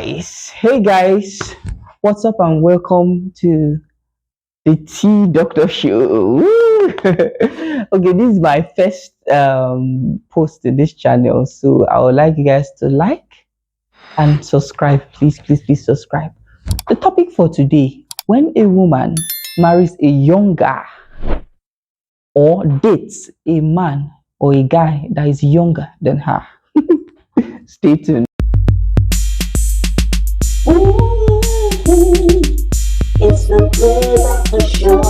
Hey guys, what's up and welcome to the Tea Doctor Show. Woo! Okay, this is my first post to this channel, so I would like you guys to like and subscribe. Please subscribe. The topic for today: when a woman marries a young guy or dates a man or a guy that is younger than her. Stay tuned. It's the day of the show.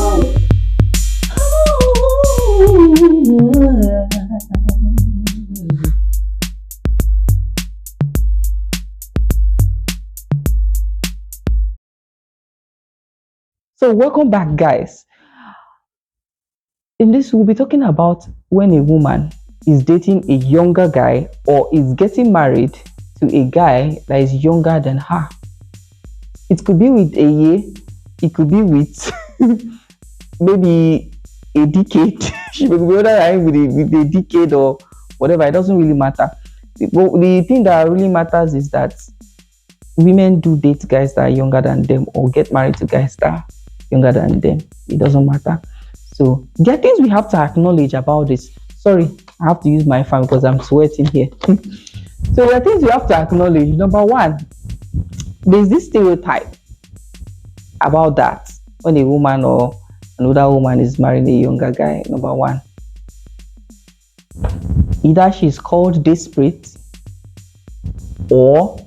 So, welcome back, guys. In this, we'll be talking about when a woman is dating a younger guy or is getting married to a guy that is younger than her. It could be with a year, it could be with maybe a decade. She may be older than him with a decade or whatever. It doesn't really matter. The thing that really matters is that women do date guys that are younger than them or get married to guys that are younger than them. It doesn't matter. So there are things we have to acknowledge about this. Sorry, I have to use my fan because I'm sweating here. So there are things we have to acknowledge. Number one, there's this stereotype about that when a woman or an older woman is marrying a younger guy. Number one, either she's called desperate or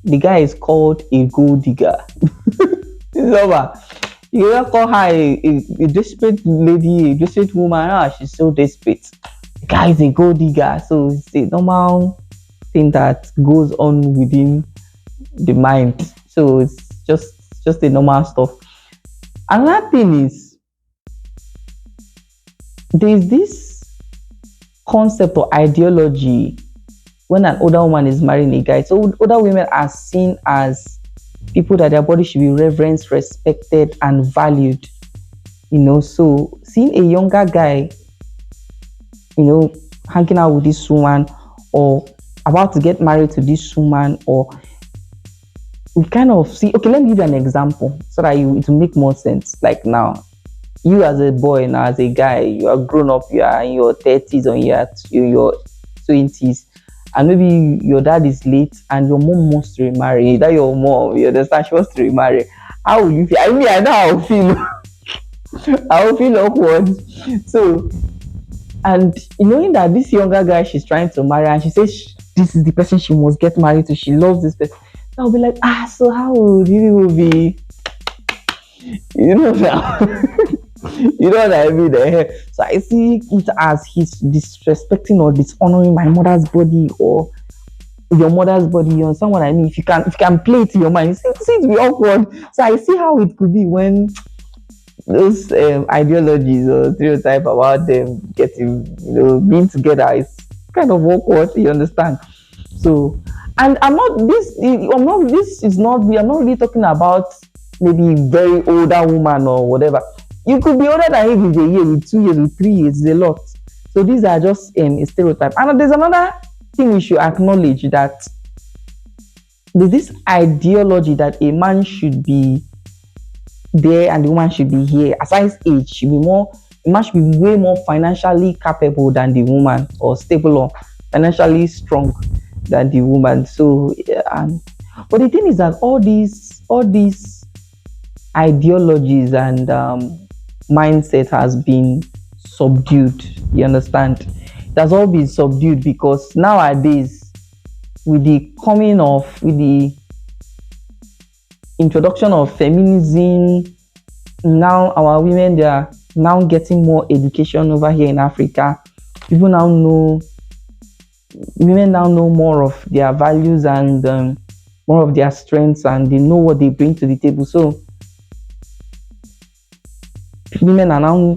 the guy is called a gold digger. It's over. You either call her a desperate lady, a desperate woman. She's so desperate. The guy is a gold digger. So it's a normal thing that goes on within the mind. So it's just the normal stuff. Another thing is there's this concept or ideology when an older woman is marrying a guy. So older women are seen as people that their body should be reverenced, respected, and valued. So seeing a younger guy, hanging out with this woman or about to get married to this woman, or we kind of see, okay, let me give you an example so that it will make more sense. Like now, you as a boy, now as a guy, you are grown up, you are in your 30s or your 20s, and maybe your dad is late and your mom wants to remarry. That your mom, you understand, she wants to remarry. How will you feel? I mean, I know how I feel. I will feel awkward. So, and knowing that this younger guy she's trying to marry, and she says this is the person she must get married to, she loves this person. I'll be like, so how would you be? Now. You know what I mean? So I see it as he's disrespecting or dishonoring my mother's body or your mother's body. You understand what I mean? If you can play it in your mind, it seems to be awkward. So I see how it could be when those ideologies or stereotype about them getting, being together is kind of awkward. You understand? So, and I'm not really talking about maybe very older woman or whatever. You could be older than him with a year, with 2 years, with 3 years. It's a lot. So these are just a stereotype. And there's another thing we should acknowledge, that there's this ideology that a man should be there and the woman should be here. Aside age, the man should be way more financially capable than the woman, or stable or financially strong than the woman. So, but the thing is that all these ideologies and mindset has been subdued. You understand? It has all been subdued because nowadays, with the introduction of feminism, now our women, they are now getting more education over here in Africa. Women now know more of their values and more of their strengths, and they know what they bring to the table. So women are now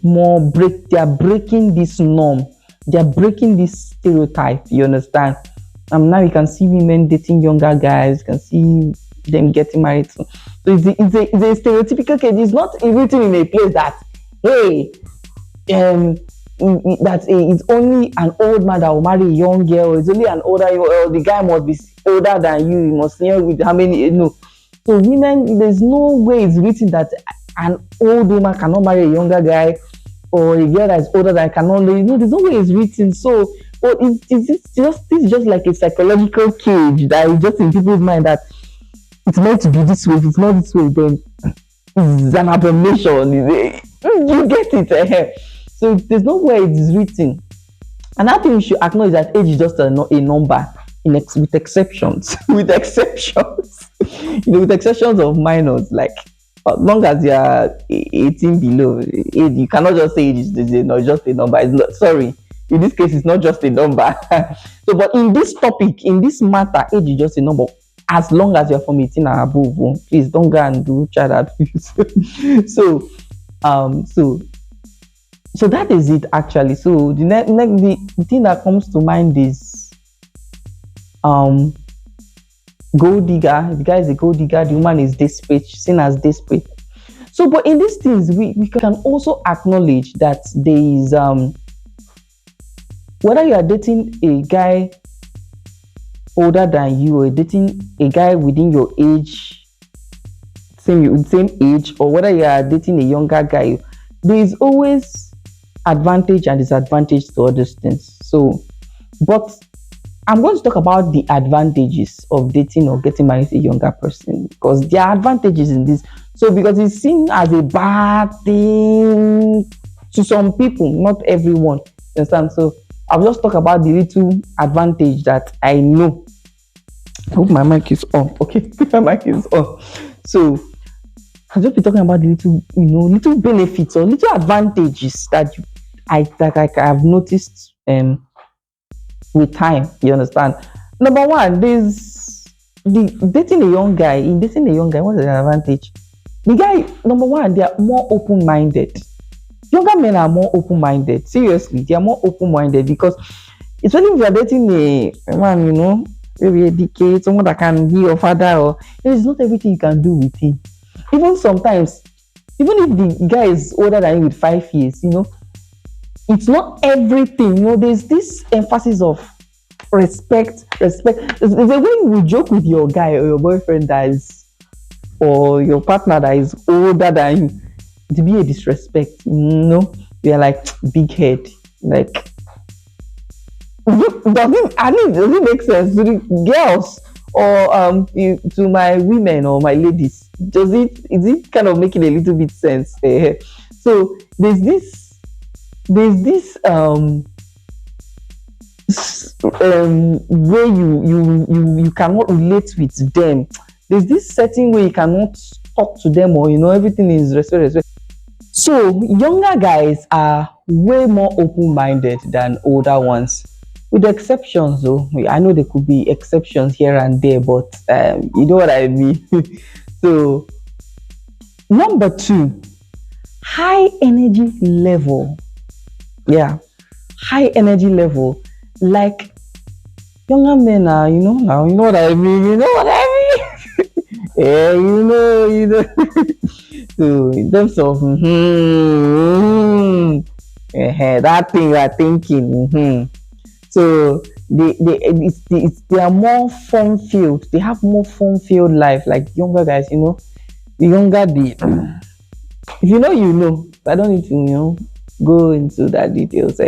they are breaking this norm, they are breaking this stereotype. You understand? Now you can see women dating younger guys, you can see them getting married. So it's a stereotypical case. It's not written in a place that, hey, it's only an old man that will marry a young girl. It's only an older girl. The guy must be older than you, you must hear with how many, no. So women, there's no way it's written that an old woman cannot marry a younger guy, or a girl that is older than cannot, you know, there's no way it's written. So but it's just like a psychological cage that is just in people's mind that it's meant to be this way. If it's not this way, then it's an abomination. You get it? So there's no way it's written. And I think we should acknowledge that age is just a number with exceptions. With exceptions. With exceptions of minors. Like, as long as you are 18 below, age, you cannot just say age is just a number. It's not, sorry. In this case, it's not just a number. So, but in this topic, in this matter, age is just a number. As long as you're from 18 and above, please don't go and do child abuse. so, um, so so that is it actually. So the thing that comes to mind is um gold digger. The guy is a gold digger, the woman is desperate, seen as desperate. So but in these things we can also acknowledge that there is whether you are dating a guy older than you or dating a guy within your age, same age, or whether you are dating a younger guy, there is always advantage and disadvantage to all these things. So, but I'm going to talk about the advantages of dating or getting married to a younger person because there are advantages in this. So, because it's seen as a bad thing to some people, not everyone. You understand? So, I'll just talk about the little advantage that I know. I hope my mic is on. Okay, my mic is on. So, I'll just be talking about the little, little benefits or little advantages that I have noticed with time. You understand? Number one, there's the dating a young guy. In dating a young guy, what is the advantage? The guy, number one, they are more open-minded. Younger men are more open-minded. Seriously, they are more open-minded because especially if you are dating a man, maybe a decade, someone that can be your father, or there is not everything you can do with him. Even sometimes, even if the guy is older than you with 5 years, it's not everything. There's this emphasis of respect. There's a way you joke with your guy or your boyfriend that is, or your partner that is older than you, to be a disrespect. You're like big head. Like, does it make sense to the girls or to my women or my ladies? Is it kind of making a little bit sense? So there's this way you cannot relate with them. There's this certain way you cannot talk to them, or everything is respect. So younger guys are way more open-minded than older ones, with exceptions though. I know there could be exceptions here and there, but you know what I mean. So number two, high energy level. Yeah, high energy level. Like younger men are, now you know what I mean. You know what I mean. Yeah, you know. So in terms of that thing we are thinking. So they are more fun filled. They have more fun filled life. Like younger guys, the younger the if you know. I don't need to go into that details.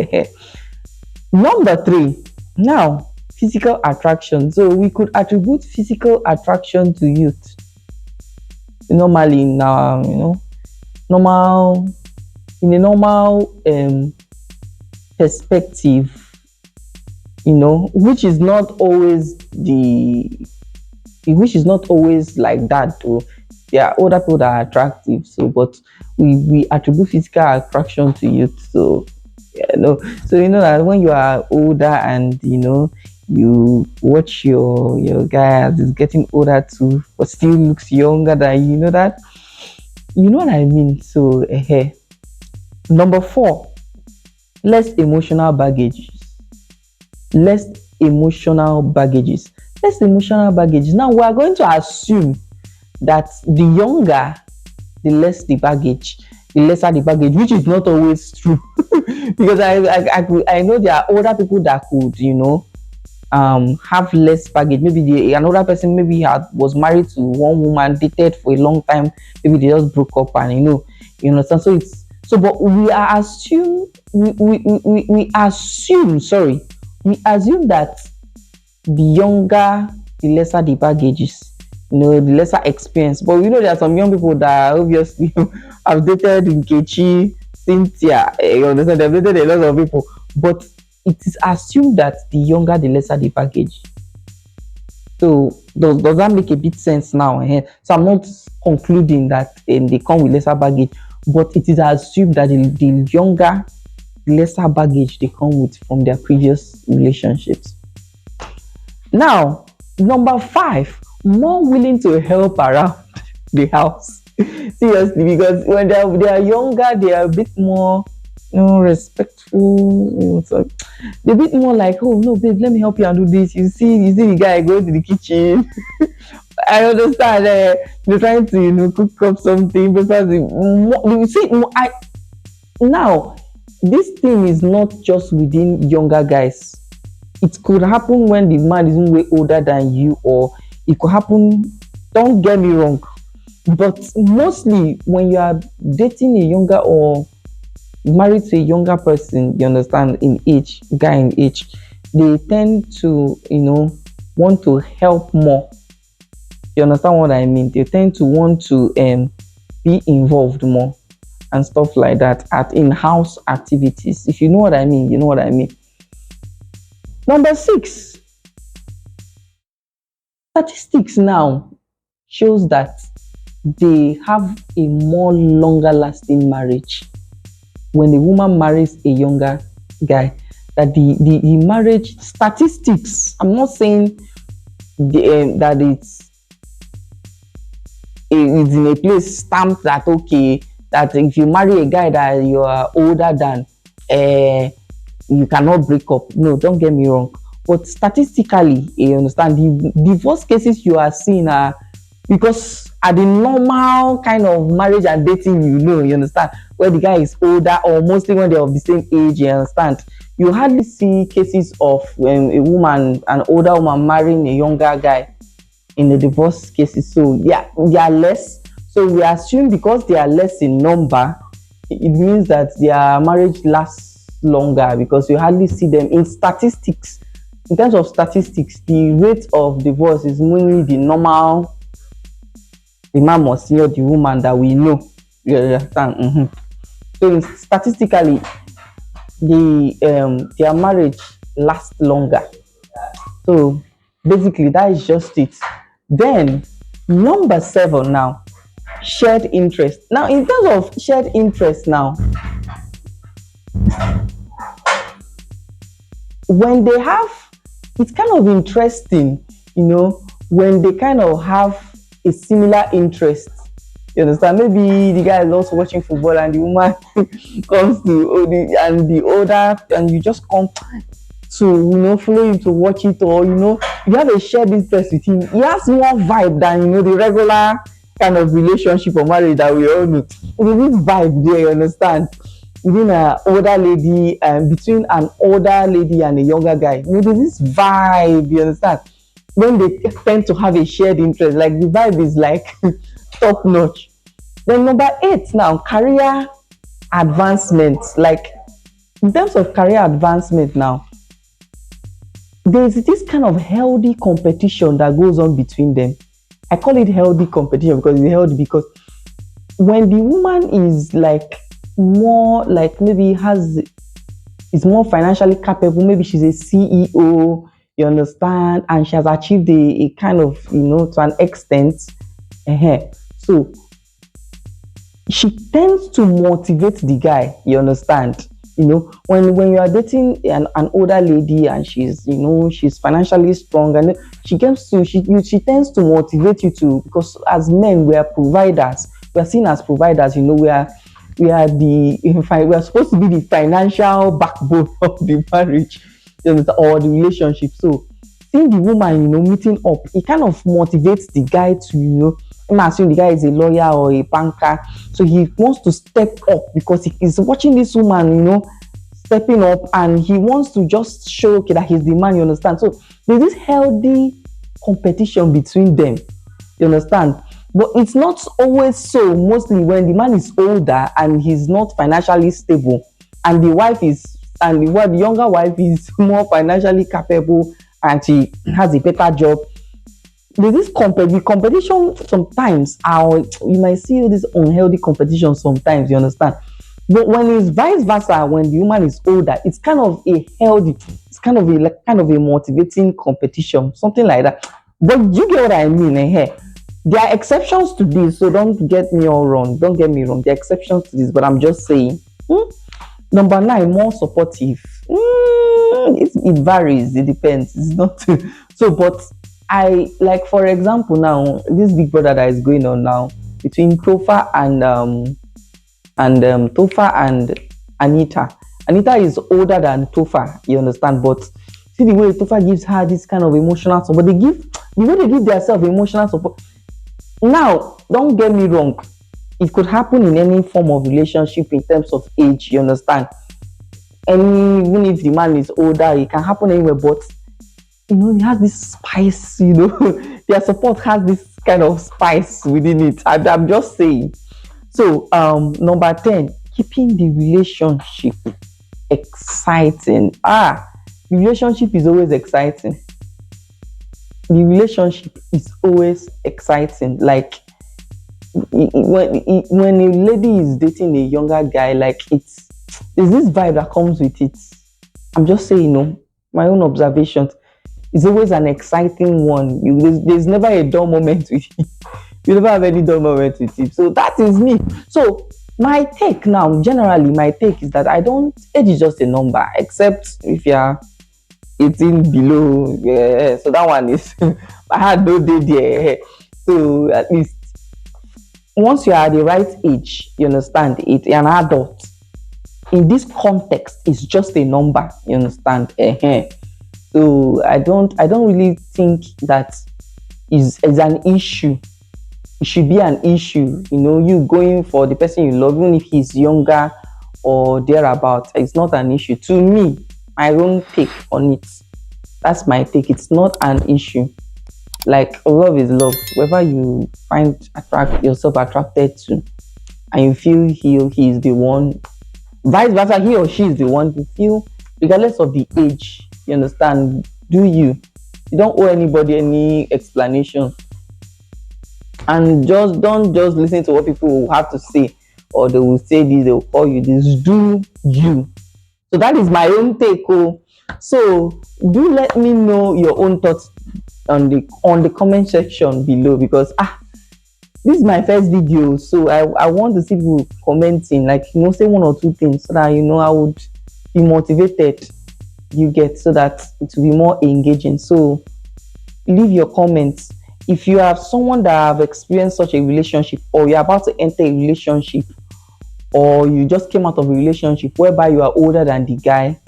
Number three, now physical attraction. So we could attribute physical attraction to youth. Normally in normal in a normal perspective, which is not always like that though. There are older people that are attractive, so but we attribute physical attraction to youth. So so that when you are older and you watch your guy as he's getting older too, but still looks younger than that. You know what I mean? So number four, less emotional baggages. Less emotional baggages. Less emotional baggages. Now we are going to assume that the younger, the less the baggage, the lesser the baggage, which is not always true. Because I know there are older people that could, have less baggage. Maybe another person maybe had was married to one woman, dated for a long time, maybe they just broke up, and you understand. So it's so, but we assume, sorry, we assume that the younger, the lesser the baggage is, the lesser experience. But we know there are some young people that obviously have dated Nkechi, Cynthia, you understand, they've dated a lot of people. But it is assumed that the younger, the lesser the baggage. So does that make a bit sense now? So I'm not concluding that they come with lesser baggage, but it is assumed that the younger, lesser baggage they come with from their previous relationships. Now, number 5, more willing to help around the house. Seriously, because when they are younger, they are a bit more, respectful. So they're a bit more like, oh no, babe, let me help you and do this. You see the guy go to the kitchen. I understand. They're trying to, cook up something because you see, now this thing is not just within younger guys. It could happen when the man is way older than you, or it could happen, don't get me wrong, but mostly when you are dating a younger or married to a younger person, you understand, in age, guy in age, they tend to, want to help more. You understand what I mean? They tend to want to be involved more and stuff like that at in-house activities. If you know what I mean, you know what I mean. Number 6, statistics now shows that they have a more longer lasting marriage when the woman marries a younger guy. That the marriage statistics, I'm not saying that it's in a place stamped that, okay, that if you marry a guy that you are older than, you cannot break up. No, don't get me wrong. But statistically, you understand, the divorce cases you are seeing are because at the normal kind of marriage and dating, you understand, where the guy is older, or mostly when they're of the same age, you understand, you hardly see cases of an older woman marrying a younger guy in the divorce cases. So yeah, they are less. So we assume because they are less in number, it means that their marriage lasts longer, because you hardly see them in statistics. In terms of statistics, the rate of divorce is mainly the normal. The man must hear the woman that we know. You understand? So statistically, their marriage lasts longer. So basically, that is just it. Then number 7 now, shared interest. Now in terms of shared interest now, when they have, it's kind of interesting, when they kind of have a similar interest. You understand? Maybe the guy is also watching football and the woman comes to the older, and you just come to follow him to watch it, or you have a shared interest with him. He has more vibe than the regular kind of relationship or marriage that we all know. There's this vibe there, you understand, within an older lady and between an older lady and a younger guy. There's this vibe, you understand, when they tend to have a shared interest, like the vibe is like top notch. Then number 8 now, career advancement. Like in terms of career advancement now, there's this kind of healthy competition that goes on between them. I call it healthy competition because it's healthy, because when the woman is like more, like maybe is more financially capable, maybe she's a CEO, you understand, and she has achieved a kind of, to an extent, so she tends to motivate the guy, you understand. When you are dating an older lady and she's financially strong, and she tends to motivate you to, because as men we are providers, we are seen as providers. We are supposed to be the financial backbone of the marriage, or the relationship. So seeing the woman, meeting up, it kind of motivates the guy to, I'm assuming the guy is a lawyer or a banker, so he wants to step up because he is watching this woman, stepping up, and he wants to just show, okay, that he's the man, you understand? So there's this healthy competition between them, you understand? But it's not always so, mostly when the man is older and he's not financially stable, and the wife is, and the younger wife is more financially capable, and she has a better job. There's this the competition sometimes, you might see this unhealthy competition sometimes, you understand? But when it's vice versa, when the woman is older, it's kind of a healthy, it's kind of a like kind of a motivating competition, something like that. But you get what I mean, eh? There are exceptions to this, so don't get me all wrong. Don't get me wrong. There are exceptions to this, but I'm just saying. Number nine, more supportive. It varies. It depends. It's not so, but I like, for example, now this Big Brother that is going on now between Tofa and Tofa and Anita. Anita is older than Tofa, you understand? But see the way Tofa gives her this kind of emotional support. The way they give themselves emotional support. Now, don't get me wrong. It could happen in any form of relationship in terms of age, you understand? Even if the man is older, it can happen anywhere, but it has this spice, their support has this kind of spice within it. I'm just saying. So, number 10, keeping the relationship exciting. The relationship is always exciting. The relationship is always exciting. Like, when a lady is dating a younger guy, like, there's this vibe that comes with it. I'm just saying, my own observations. It's always an exciting one. There's never a dull moment with it. You never have any dull moment with it. So that is me. So my take now, generally, my take is that age is just a number, except if you're 18 below. Yeah, so that one is, I had no day there. So at least once you are at the right age, you understand, it's an adult. In this context, it's just a number, you understand? So I don't really think that is an issue. It should be an issue, you going for the person you love, even if he's younger or thereabout. It's not an issue to me. My own take on it. That's my take. It's not an issue. Like, love is love. Whoever you find yourself attracted to, and you feel he is the one, vice versa, he or she is the one, you feel, regardless of the age, you understand, you don't owe anybody any explanation. And just don't just listen to what people will have to say, or they will say this, they will call you this. Do you. So that is my own take. So do let me know your own thoughts on the comment section below, because this is my first video, so I want to see people commenting, like, say one or two things, so that I would be motivated, you get, so that it will be more engaging. So leave your comments. If you have someone that have experienced such a relationship, or you're about to enter a relationship, or you just came out of a relationship whereby you are older than the guy,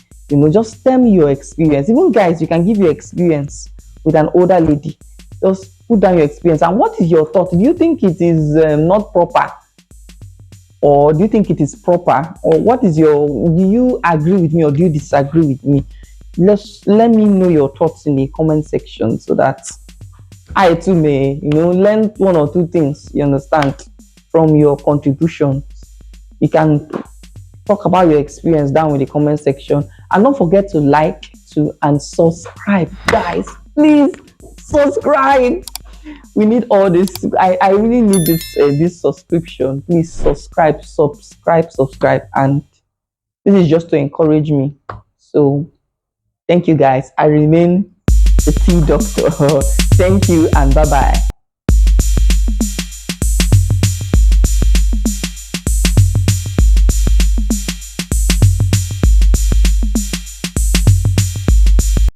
just tell me your experience. Even guys, you can give your experience with an older lady. Just put down your experience, and what is your thought? Do you think it is not proper, or do you think it is proper, or what is do you agree with me, or do you disagree with me? Let me know your thoughts in the comment section, so that I too may learn one or two things, you understand, from your contributions. You can talk about your experience down in the comment section, and don't forget to like and subscribe, guys. Please subscribe. We need all this. I really need this subscription. Please subscribe, and this is just to encourage me. So thank you, guys. I remain the Tea Doctor. Thank you, and bye bye.